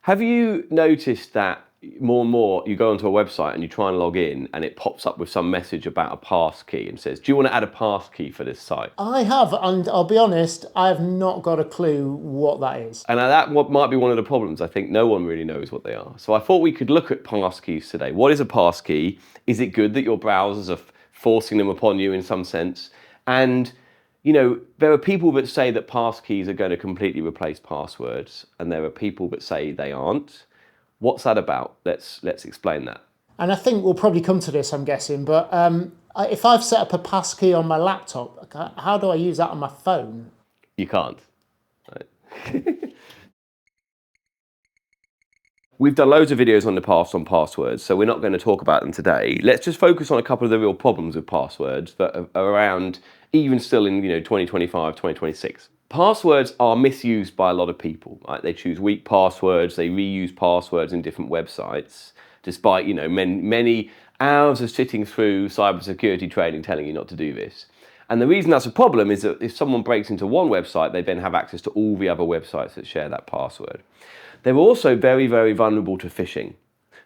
Have you noticed that more and more you go onto a website and you try and log in and it pops up with some message about a passkey and says, do you want to add a passkey for this site? I have, and I'll be honest, I have not got a clue what that is. And that might be one of the problems. I think no one really knows what they are. So I thought we could look at passkeys today. What is a passkey? Is it good that your browsers are forcing them upon you in some sense? And you know, there are people that say that passkeys are going to completely replace passwords, and there are people that say they aren't. What's that about? Let's explain that. And I think we'll probably come to this, I'm guessing, but if I've set up a passkey on my laptop, how do I use that on my phone? You can't. Right. We've done loads of videos on the past on passwords, so we're not going to talk about them today. Let's just focus on a couple of the real problems with passwords that are around even still in 2025, 2026. Passwords are misused by a lot of people. Right? They choose weak passwords, they reuse passwords in different websites, despite many hours of sitting through cybersecurity training telling you not to do this. And the reason that's a problem is that if someone breaks into one website, they then have access to all the other websites that share that password. They're also very, very vulnerable to phishing.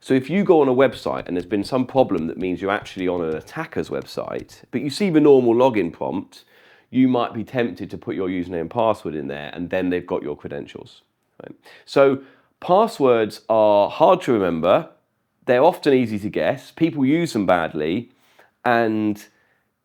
So if you go on a website and there's been some problem that means you're actually on an attacker's website, but you see the normal login prompt, you might be tempted to put your username and password in there, and then they've got your credentials. Right? So passwords are hard to remember. They're often easy to guess. People use them badly, and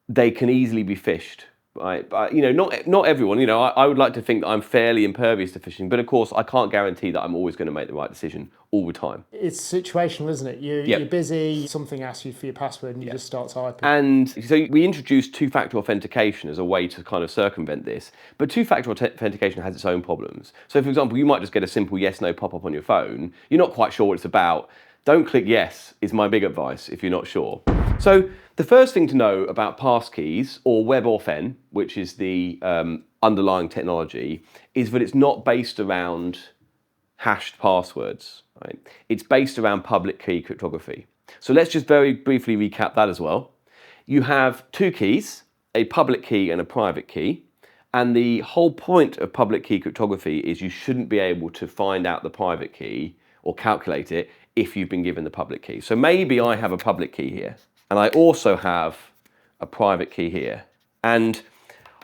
they can easily be phished. Right, but not everyone. I would like to think that I'm fairly impervious to phishing, but of course I can't guarantee that I'm always going to make the right decision all the time. It's situational, isn't it? You're busy, something asks you for your password and you just start typing. And so we introduced two-factor authentication as a way to kind of circumvent this, but two-factor authentication has its own problems. So for example, you might just get a simple yes/no pop-up on your phone. You're not quite sure what it's about. Don't click yes is my big advice if you're not sure. So the first thing to know about passkeys, or WebAuthn, which is the underlying technology, is that it's not based around hashed passwords. Right? It's based around public key cryptography. So let's just very briefly recap that as well. You have two keys, a public key and a private key. And the whole point of public key cryptography is you shouldn't be able to find out the private key or calculate it if you've been given the public key. So maybe I have a public key here, and I also have a private key here. And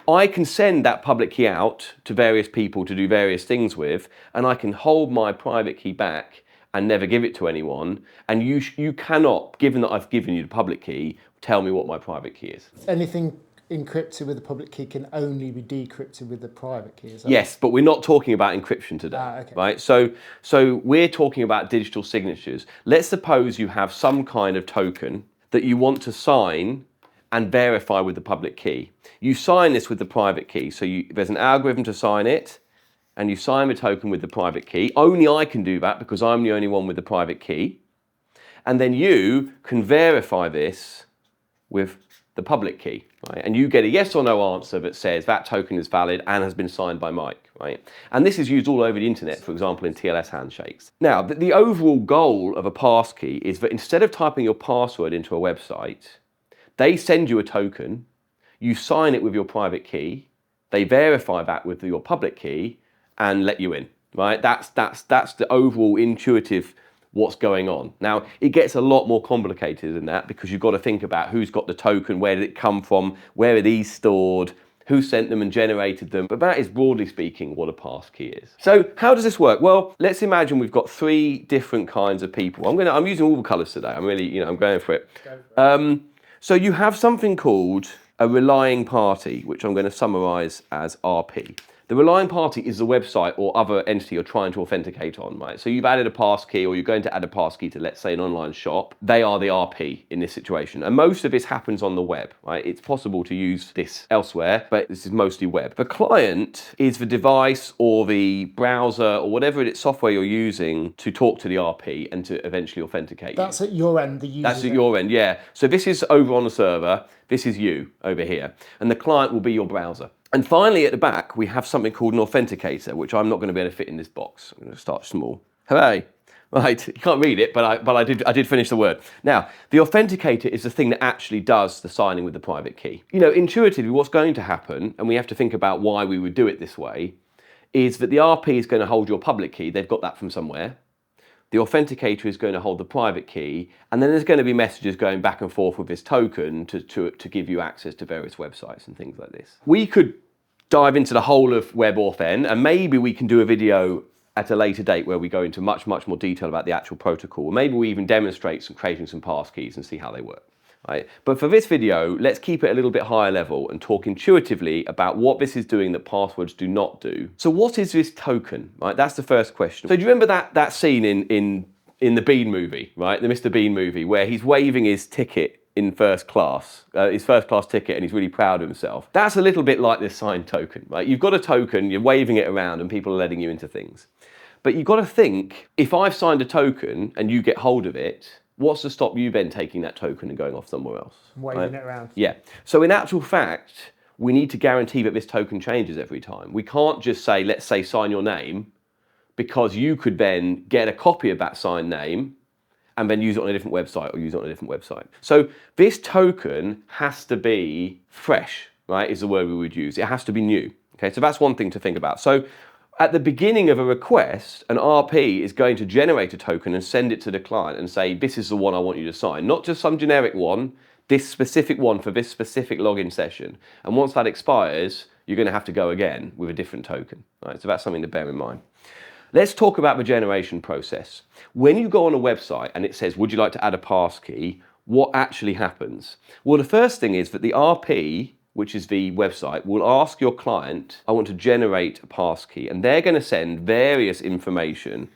I can send that public key out to various people to do various things with, and I can hold my private key back and never give it to anyone. And you cannot, given that I've given you the public key, tell me what my private key is. Anything encrypted with the public key can only be decrypted with the private key, is that yes, but we're not talking about encryption today, okay. Right? So we're talking about digital signatures. Let's suppose you have some kind of token that you want to sign and verify with the public key. You sign this with the private key. So there's an algorithm to sign it, and you sign the token with the private key. Only I can do that because I'm the only one with the private key. And then you can verify this with the public key, right? And you get a yes or no answer that says that token is valid and has been signed by Mike, right? And this is used all over the internet, for example, in TLS handshakes. Now, the overall goal of a passkey is that instead of typing your password into a website, they send you a token, you sign it with your private key, they verify that with your public key and let you in, right? That's the overall intuitive what's going on. Now, it gets a lot more complicated than that because you've got to think about who's got the token, where did it come from, where are these stored, who sent them and generated them. But that is, broadly speaking, what a passkey is. So how does this work? Well, let's imagine we've got three different kinds of people. I'm using all the colors today. I'm really, I'm going for it. So you have something called a relying party, which I'm going to summarize as RP. The relying party is the website or other entity you're trying to authenticate on, right? So you've added a passkey, or you're going to add a passkey to, let's say, an online shop. They are the RP in this situation. And most of this happens on the web, right? It's possible to use this elsewhere, but this is mostly web. The client is the device or the browser or whatever it's software you're using to talk to the RP and to eventually authenticate. That's at your end, the user. That's at your end, yeah. So this is over on the server. This is you over here. And the client will be your browser. And finally, at the back, we have something called an authenticator, which I'm not going to be able to fit in this box. I'm going to start small. Hooray. Right, you can't read it, but I did finish the word. Now, the authenticator is the thing that actually does the signing with the private key. Intuitively, what's going to happen, and we have to think about why we would do it this way, is that the RP is going to hold your public key. They've got that from somewhere. the authenticator is going to hold the private key, and then there's going to be messages going back and forth with this token to give you access to various websites and things like this. We could dive into the whole of WebAuthn, and maybe we can do a video at a later date where we go into much more detail about the actual protocol. Or maybe we even demonstrate creating some passkeys and see how they work. Right? But for this video, let's keep it a little bit higher level and talk intuitively about what this is doing that passwords do not do. So what is this token? Right? That's the first question. So do you remember that scene in the Bean movie, right? The Mr. Bean movie, where he's waving his ticket in first class, his first class ticket, and he's really proud of himself. That's a little bit like this signed token, right? You've got a token, you're waving it around and people are letting you into things. But you've got to think, if I've signed a token and you get hold of it, what's to stop you then taking that token and going off somewhere else? Waving it around. Yeah. So in actual fact, we need to guarantee that this token changes every time. We can't just say, let's say, sign your name, because you could then get a copy of that signed name and then use it on a different website or use it on a different website. So this token has to be fresh, right, is the word we would use. It has to be new. Okay, so that's one thing to think about. So at the beginning of a request, an RP is going to generate a token and send it to the client and say, this is the one I want you to sign. Not just some generic one, this specific one for this specific login session. And once that expires, you're going to have to go again with a different token. Right? So that's something to bear in mind. Let's talk about the generation process. When you go on a website and it says, would you like to add a passkey, what actually happens? Well, the first thing is that the RP, which is the website, will ask your client, I want to generate a passkey, and they're going to send various information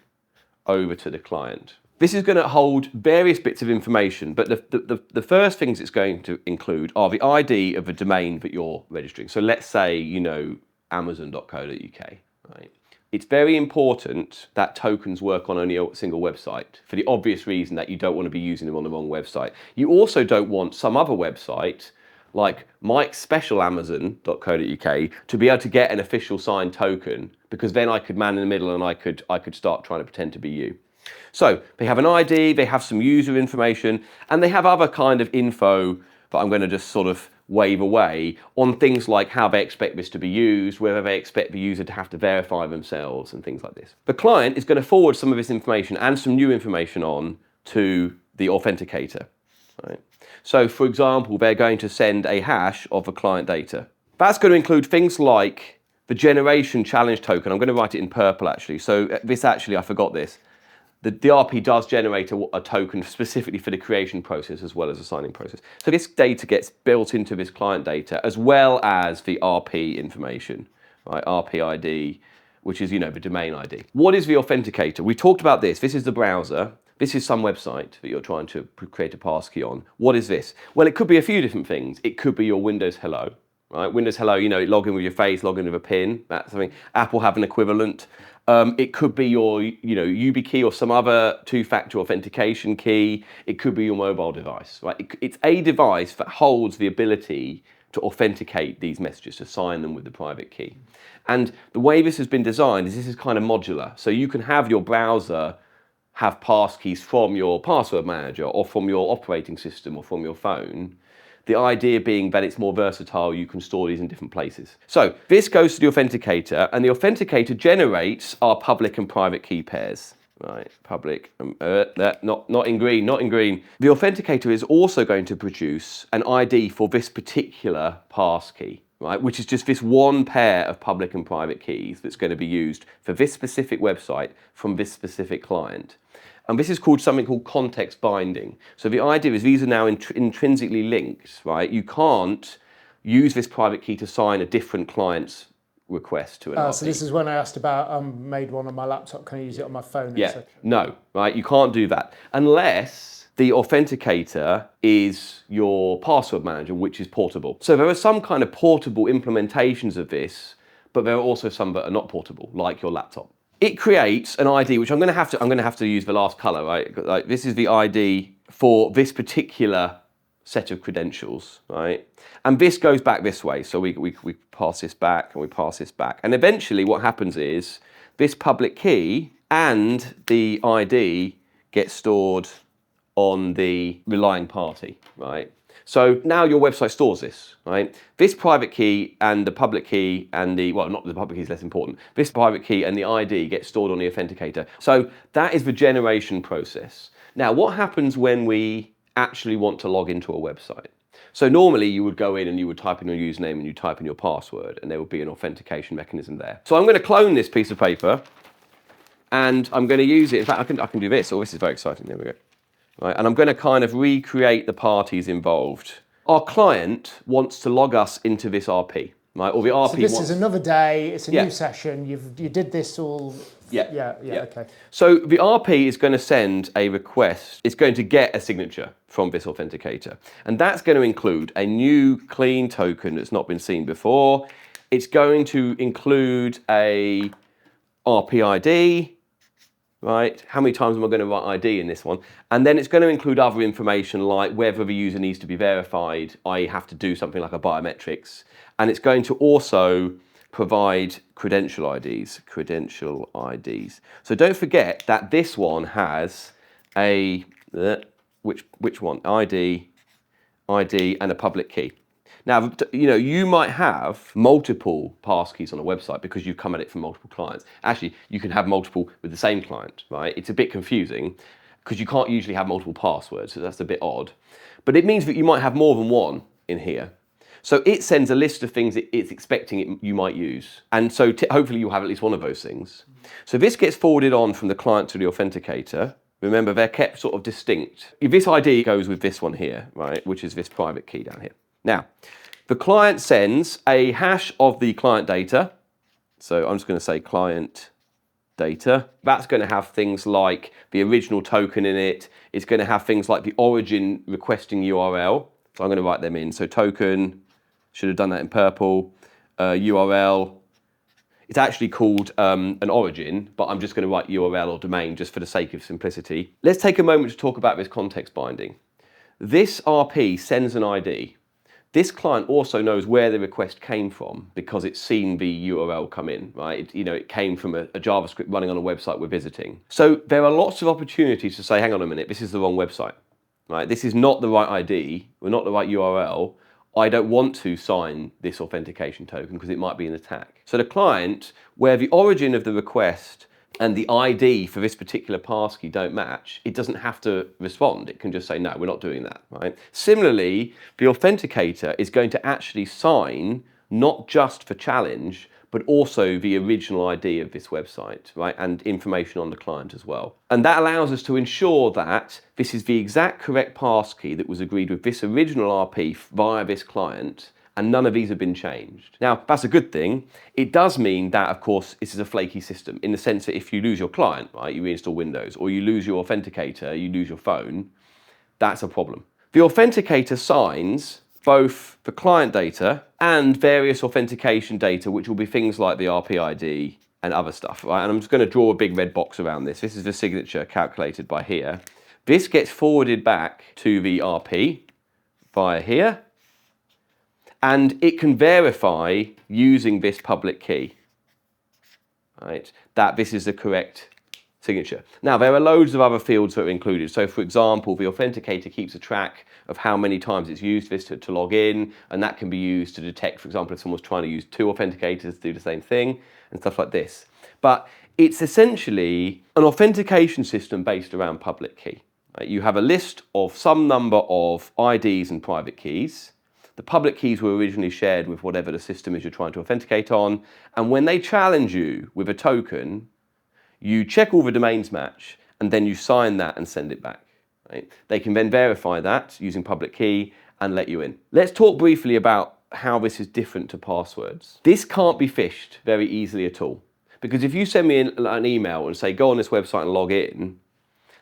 over to the client. This is going to hold various bits of information, but the first things it's going to include are the ID of the domain that you're registering. So let's say, amazon.co.uk, right? It's very important that tokens work on only a single website for the obvious reason that you don't want to be using them on the wrong website. You also don't want some other website like mikespecialamazon.co.uk to be able to get an official signed token, because then I could man in the middle and I could start trying to pretend to be you. So they have an ID, they have some user information, and they have other kind of info that I'm going to just sort of wave away on things like how they expect this to be used, whether they expect the user to have to verify themselves and things like this. The client is going to forward some of this information and some new information on to the authenticator. Right? So for example, they're going to send a hash of the client data. That's going to include things like the generation challenge token. I'm going to write it in purple actually. So this actually, I forgot this. The RP does generate a token specifically for the creation process as well as the signing process. So this data gets built into this client data as well as the RP information, right? RP ID, which is, the domain ID. What is the authenticator? We talked about this. This is the browser. This is some website that you're trying to create a passkey on. What is this? Well, it could be a few different things. It could be your Windows Hello, right? Windows Hello, log in with your face, log in with a PIN. That's something. Apple have an equivalent. It could be your, YubiKey or some other two-factor authentication key. It could be your mobile device, right? It's a device that holds the ability to authenticate these messages, to sign them with the private key. And the way this has been designed is this is kind of modular. So you can have your browser have passkeys from your password manager or from your operating system or from your phone. The idea being that it's more versatile, you can store these in different places. So this goes to the authenticator, and the authenticator generates our public and private key pairs. Right, public, not in green, not in green. The authenticator is also going to produce an ID for this particular passkey, right, which is just this one pair of public and private keys that's going to be used for this specific website from this specific client. And this is called something called context binding. So the idea is these are now intrinsically linked, right? You can't use this private key to sign a different client's request to an RP. So this is when I asked about, made one on my laptop, can I use it on my phone? Yeah, no, right? You can't do that unless the authenticator is your password manager, which is portable. So there are some kind of portable implementations of this, but there are also some that are not portable, like your laptop. It creates an ID, which I'm going to have to use the last color, right? Like this is the ID for this particular set of credentials, right? And this goes back this way. So we pass this back and we pass this back. And eventually what happens is this public key and the ID get stored on the relying party, right? So now your website stores this, right? This private key and the public key and well, not the public key is less important. This private key and the ID get stored on the authenticator. So that is the generation process. Now, what happens when we actually want to log into a website? So normally you would go in and you would type in your username and you type in your password and there would be an authentication mechanism there. So I'm going to clone this piece of paper and I'm going to use it. In fact, I can do this. Oh, this is very exciting. There we go. Right, and I'm going to kind of recreate the parties involved. Our client wants to log us into this RP, right? Or the RP So this is another day, it's a new session, you did this all... Yeah, okay. So the RP is going to send a request. It's going to get a signature from this authenticator. And that's going to include a new clean token that's not been seen before. It's going to include a RP ID, right? How many times am I going to write ID in this one? And then it's going to include other information like whether the user needs to be verified, i.e. have to do something like a biometrics. And it's going to also provide credential IDs. So don't forget that this one has a, which one? ID, and a public key. Now, you might have multiple passkeys on a website because you've come at it from multiple clients. Actually, you can have multiple with the same client, right? It's a bit confusing because you can't usually have multiple passwords, so that's a bit odd. But it means that you might have more than one in here. So it sends a list of things it's expecting you might use. And so hopefully you'll have at least one of those things. So this gets forwarded on from the client to the authenticator. Remember, they're kept sort of distinct. This ID goes with this one here, right? Which is this private key down here. Now, the client sends a hash of the client data. So I'm just going to say client data. That's going to have things like the original token in it. It's going to have things like the origin requesting URL. So I'm going to write them in. So token, should have done that in purple. URL. It's actually called an origin, but I'm just going to write URL or domain just for the sake of simplicity. Let's take a moment to talk about this context binding. This RP sends an ID. This client also knows where the request came from because it's seen the URL come in, right? It came from a JavaScript running on a website we're visiting. So there are lots of opportunities to say, hang on a minute, this is the wrong website, right? This is not the right ID, or not the right URL. I don't want to sign this authentication token because it might be an attack. So the client, where the origin of the request and the ID for this particular passkey don't match, it doesn't have to respond. It can just say, no, we're not doing that, right? Similarly, the authenticator is going to actually sign not just for challenge, but also the original ID of this website, right? And information on the client as well. And that allows us to ensure that this is the exact correct passkey that was agreed with this original RP via this client, and none of these have been changed. Now, that's a good thing. It does mean that, of course, this is a flaky system in the sense that if you lose your client, right, you reinstall Windows, or you lose your authenticator, you lose your phone, that's a problem. The authenticator signs both the client data and various authentication data, which will be things like the RPID and other stuff, right? And I'm just going to draw a big red box around this. This is the signature calculated by here. This gets forwarded back to the RP via here, and it can verify using this public key, right, that this is the correct signature. Now, there are loads of other fields that are included. So, for example, the authenticator keeps a track of how many times it's used this to log in, and that can be used to detect, for example, if someone's trying to use two authenticators to do the same thing, and stuff like this. But it's essentially an authentication system based around public key. Right? You have a list of some number of IDs and private keys. The public keys were originally shared with whatever the system is you're trying to authenticate on, and when they challenge you with a token, you check all the domains match, and then you sign that and send it back. Right? They can then verify that using public key and let you in. Let's talk briefly about how this is different to passwords. This can't be phished very easily at all, because if you send me an email and say, go on this website and log in,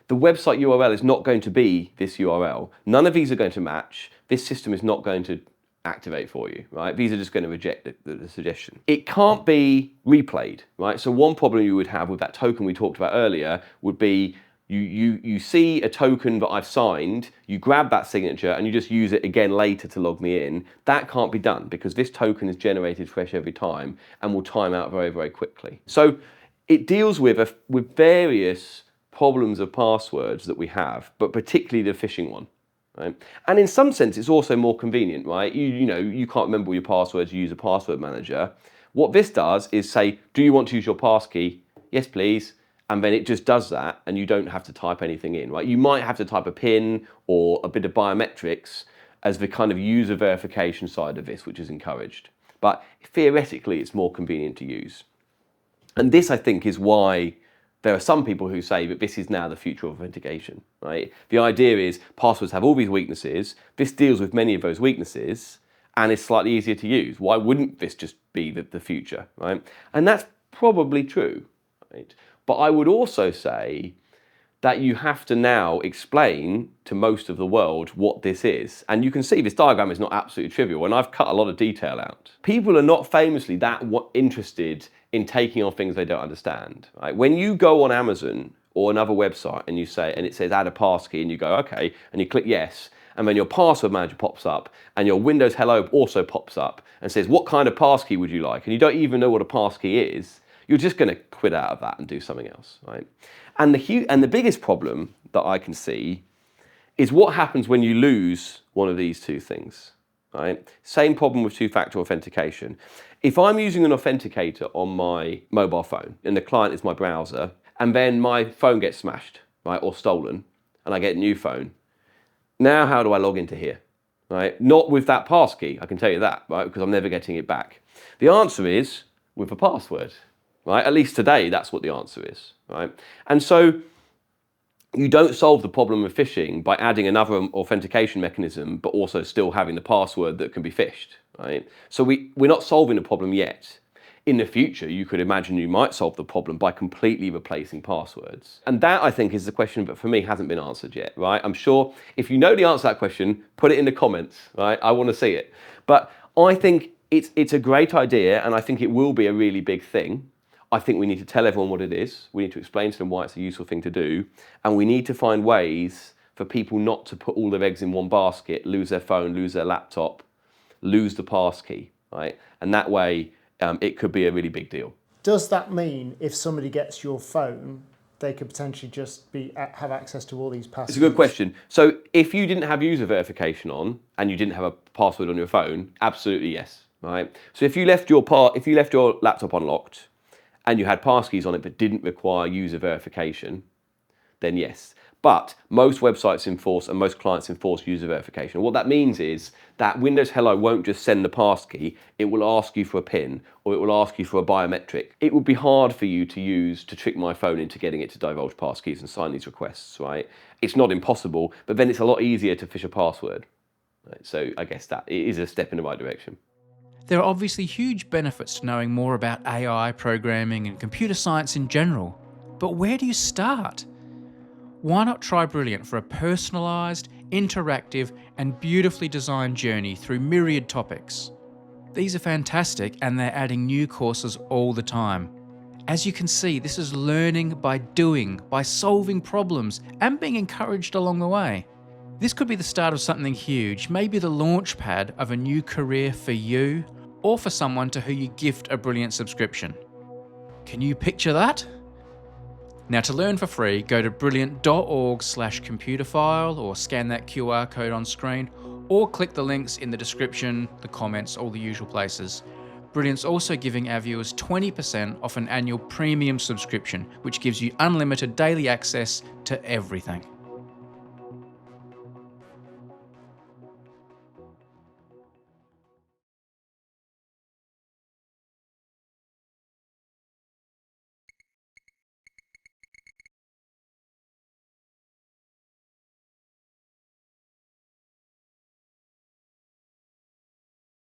the website URL is not going to be this URL. None of these are going to match. This system is not going to activate for you, right? These are just going to reject the suggestion. It can't be replayed, right? So one problem you would have with that token we talked about earlier would be you see a token that I've signed, you grab that signature and you just use it again later to log me in. That can't be done because this token is generated fresh every time and will time out very, very quickly. So it deals with various problems of passwords that we have, but particularly the phishing one. Right? And in some sense, it's also more convenient, right? You know, you can't remember all your passwords, you use a password manager. What this does is say, do you want to use your passkey? Yes, please. And then it just does that, and you don't have to type anything in, right? You might have to type a PIN or a bit of biometrics as the kind of user verification side of this, which is encouraged. But theoretically, it's more convenient to use. And this, I think, is why there are some people who say that this is now the future of authentication, right? The idea is passwords have all these weaknesses. This deals with many of those weaknesses, and it's slightly easier to use. Why wouldn't this just be the future, right? And that's probably true, right? But I would also say that you have to now explain to most of the world what this is. And you can see this diagram is not absolutely trivial, and I've cut a lot of detail out. People are not famously that interested in taking on things they don't understand, right? When you go on Amazon or another website and you say, and it says add a passkey, and you go, okay, and you click yes, and then your password manager pops up, and your Windows Hello also pops up and says, what kind of passkey would you like? And you don't even know what a passkey is, you're just going to quit out of that and do something else, right? And the biggest problem that I can see is what happens when you lose one of these two things, right? Same problem with two-factor authentication. If I'm using an authenticator on my mobile phone and the client is my browser, and then my phone gets smashed, right, or stolen, and I get a new phone, now how do I log into here, right? Not with that passkey, I can tell you that, right, because I'm never getting it back. The answer is with a password. Right? At least today, that's what the answer is, right? And so you don't solve the problem of phishing by adding another authentication mechanism, but also still having the password that can be phished, right? So we're not solving the problem yet. In the future, you could imagine you might solve the problem by completely replacing passwords. And that, I think, is the question that for me hasn't been answered yet, right? I'm sure if you know the answer to that question, put it in the comments, right? I want to see it. But I think it's a great idea, and I think it will be a really big thing. I think we need to tell everyone what it is. We need to explain to them why it's a useful thing to do. And we need to find ways for people not to put all their eggs in one basket, lose their phone, lose their laptop, lose the passkey, right? And that way, it could be a really big deal. Does that mean if somebody gets your phone, they could potentially just have access to all these passwords? It's a good question. So if you didn't have user verification on and you didn't have a password on your phone, absolutely yes, right? So if you left your laptop unlocked, and you had passkeys on it but didn't require user verification, then yes. But most websites enforce and most clients enforce user verification. What that means is that Windows Hello won't just send the passkey, it will ask you for a PIN or it will ask you for a biometric. It would be hard for you to trick my phone into getting it to divulge passkeys and sign these requests, right? It's not impossible, but then it's a lot easier to phish a password. Right? So I guess that it is a step in the right direction. There are obviously huge benefits to knowing more about AI, programming, and computer science in general. But where do you start? Why not try Brilliant for a personalised, interactive, and beautifully designed journey through myriad topics? These are fantastic, and they're adding new courses all the time. As you can see, this is learning by doing, by solving problems, and being encouraged along the way. This could be the start of something huge, maybe the launch pad of a new career for you or for someone to who you gift a Brilliant subscription. Can you picture that? Now, to learn for free, go to brilliant.org/computerphile or scan that QR code on screen, or click the links in the description, the comments, all the usual places. Brilliant's also giving our viewers 20% off an annual premium subscription, which gives you unlimited daily access to everything.